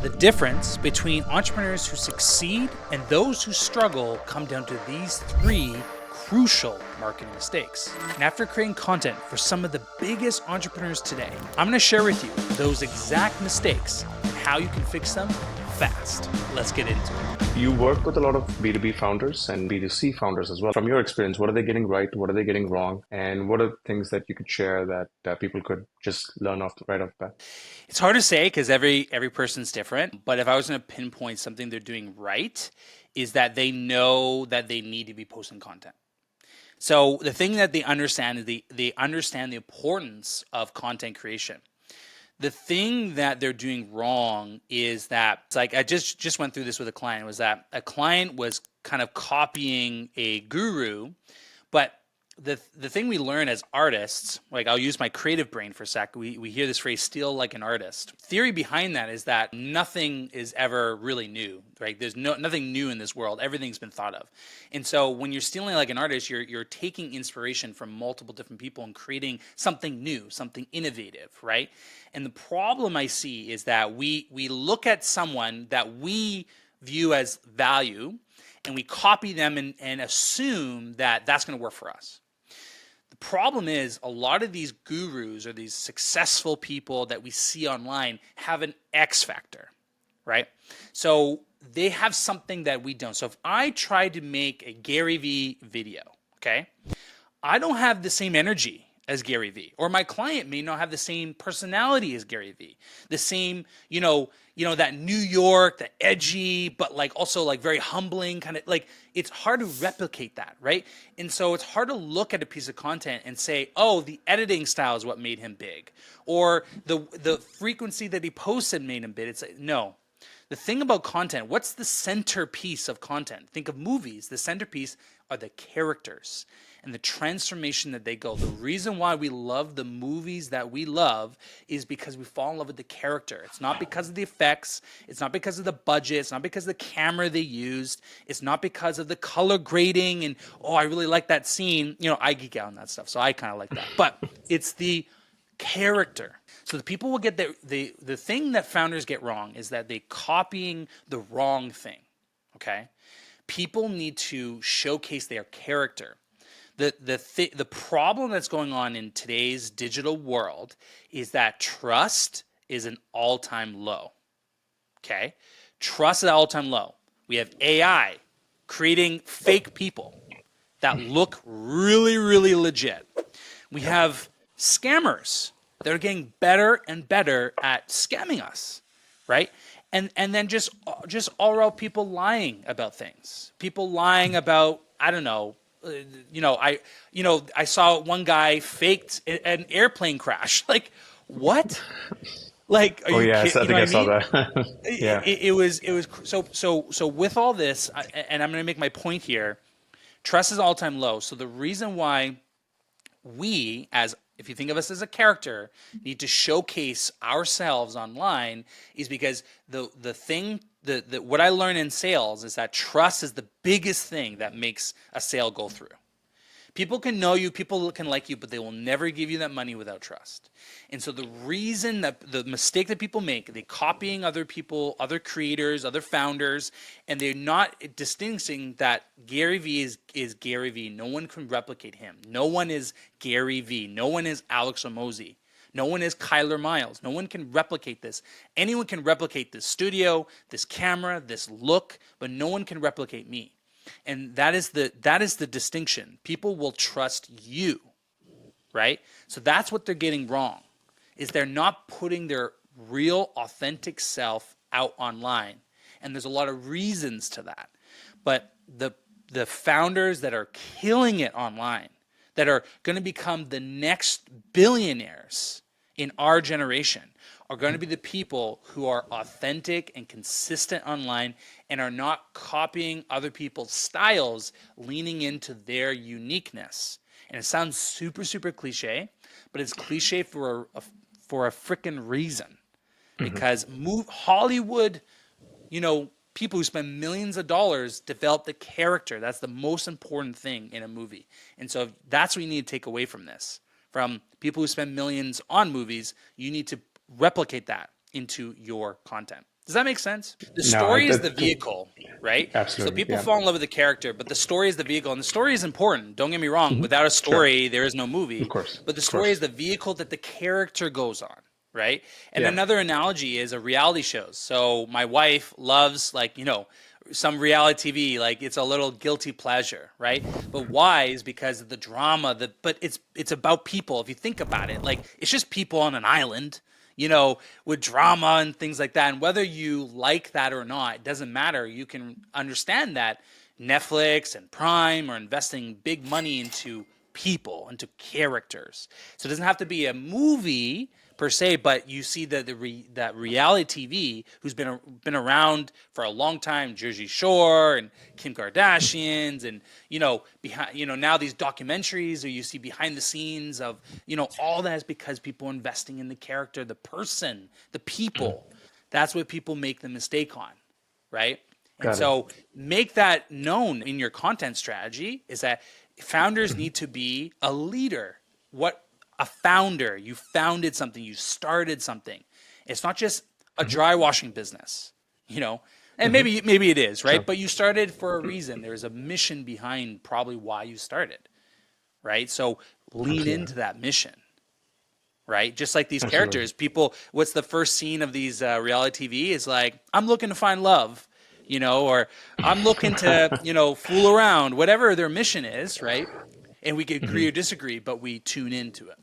The difference between entrepreneurs who succeed and those who struggle come down to these three crucial marketing mistakes. And after creating content for some of the biggest entrepreneurs today, I'm going to share with you those exact mistakes and how you can fix them fast. Let's get into it. You work with a lot of B2B founders and B2C founders as well. From your experience, what are they getting right? What are they getting wrong? And what are things that you could share that people could just learn right off the bat? It's hard to say because every person's different. But if I was going to pinpoint something they're doing right, is that they know that they need to be posting content. So the thing that they understand is they understand the importance of content creation. The thing that they're doing wrong is that, it's like I just went through this with a client, was that a client was kind of copying a guru, but the thing we learn as artists, like I'll use my creative brain for a sec, we hear this phrase, steal like an artist. Theory behind that is that nothing is ever really new, right? There's nothing new in this world. Everything's been thought of. And so when you're stealing like an artist, you're taking inspiration from multiple different people and creating something new, something innovative, right? And the problem I see is that we look at someone that we view as value and we copy them and assume that that's going to work for us. The problem is a lot of these gurus or these successful people that we see online have an X factor, right? So they have something that we don't. So if I try to make a Gary Vee video, okay, I don't have the same energy as Gary Vee, or my client may not have the same personality as Gary Vee, the same, that New York, the edgy, but like also like very humbling kind of, like it's hard to replicate that, right? And so it's hard to look at a piece of content and say, oh, the editing style is what made him big, or the frequency that he posted made him big. It's like, no. The thing about content, what's the centerpiece of content? Think of movies. The centerpiece are the characters and the transformation that they go. The reason why we love the movies that we love is because we fall in love with the character. It's not because of the effects. It's not because of the budget. It's not because of the camera they used. It's not because of the color grading and, oh, I really like that scene. I geek out on that stuff, so I kind of like that. But it's the character. So the people will get the thing that founders get wrong is that they're copying the wrong thing, okay? People need to showcase their character. The problem that's going on in today's digital world is that trust is an all-time low, okay? Trust is an all-time low. We have AI creating fake people that look really, really legit. We have scammers that are getting better and better at scamming us, right? And then just all around people lying about things. People lying about, I don't know, I saw one guy faked an airplane crash. Like, what? Like, are Oh, you yes, kidding? I You know think I what I saw mean? that. Yeah. It was so with all this, and I'm going to make my point here. Trust is all-time low. So the reason why we, as if you think of us as a character, need to showcase ourselves online is because what I learned in sales is that trust is the biggest thing that makes a sale go through. People can know you, people can like you, but they will never give you that money without trust. And so the reason that the mistake that people make, they're copying other people, other creators, other founders, and they're not distinguishing that Gary Vee is Gary Vee. No one can replicate him. No one is Gary Vee. No one is Alex Hormozi. No one is Kyler Miles. No one can replicate this. Anyone can replicate this studio, this camera, this look, but no one can replicate me. And that is the distinction. People will trust you, right? So that's what they're getting wrong, is they're not putting their real authentic self out online. And there's a lot of reasons to that. But the founders that are killing it online, that are going to become the next billionaires in our generation, are going to be the people who are authentic and consistent online and are not copying other people's styles, leaning into their uniqueness. And it sounds super, super cliche, but it's cliche for a freaking reason. Because Hollywood, people who spend millions of dollars develop the character. That's the most important thing in a movie. And so that's what you need to take away from this. From people who spend millions on movies, you need to replicate that into your content. Does that make sense? The No, I, story is the that, vehicle, right? So absolutely. people Yeah. fall in love with the character, but the story is the vehicle, and the story is important. Don't get me wrong. Without a Sure. story, there is no Of movie. course. But the Of story is course. the vehicle that the character goes on, right? And Yeah. another analogy is a reality shows. So my wife loves some reality TV, like it's a little guilty pleasure, right? But why is because of the drama, but it's about people. If you think about it, like it's just people on an island, with drama and things like that. And whether you like that or not, it doesn't matter. You can understand that Netflix and Prime are investing big money into people, into characters. So it doesn't have to be a movie per se, but you see that reality TV, who's been around for a long time, Jersey Shore and Kim Kardashians, and behind now these documentaries, or you see behind the scenes of all that is because people are investing in the character, the person, the people. That's what people make the mistake on, right? And Got it. so make that known in your content strategy is that founders need to be a leader. What a founder, you founded something, you started something. It's not just a dry washing business, And maybe it is, right? Sure. But you started for a reason. There's a mission behind probably why you started, right? So lean Absolutely. into that mission, right? Just like these Absolutely. characters, people, what's the first scene of these reality TV is like, I'm looking to find love, or I'm looking to, fool around, whatever their mission is, right? And we could agree or disagree, but we tune into it.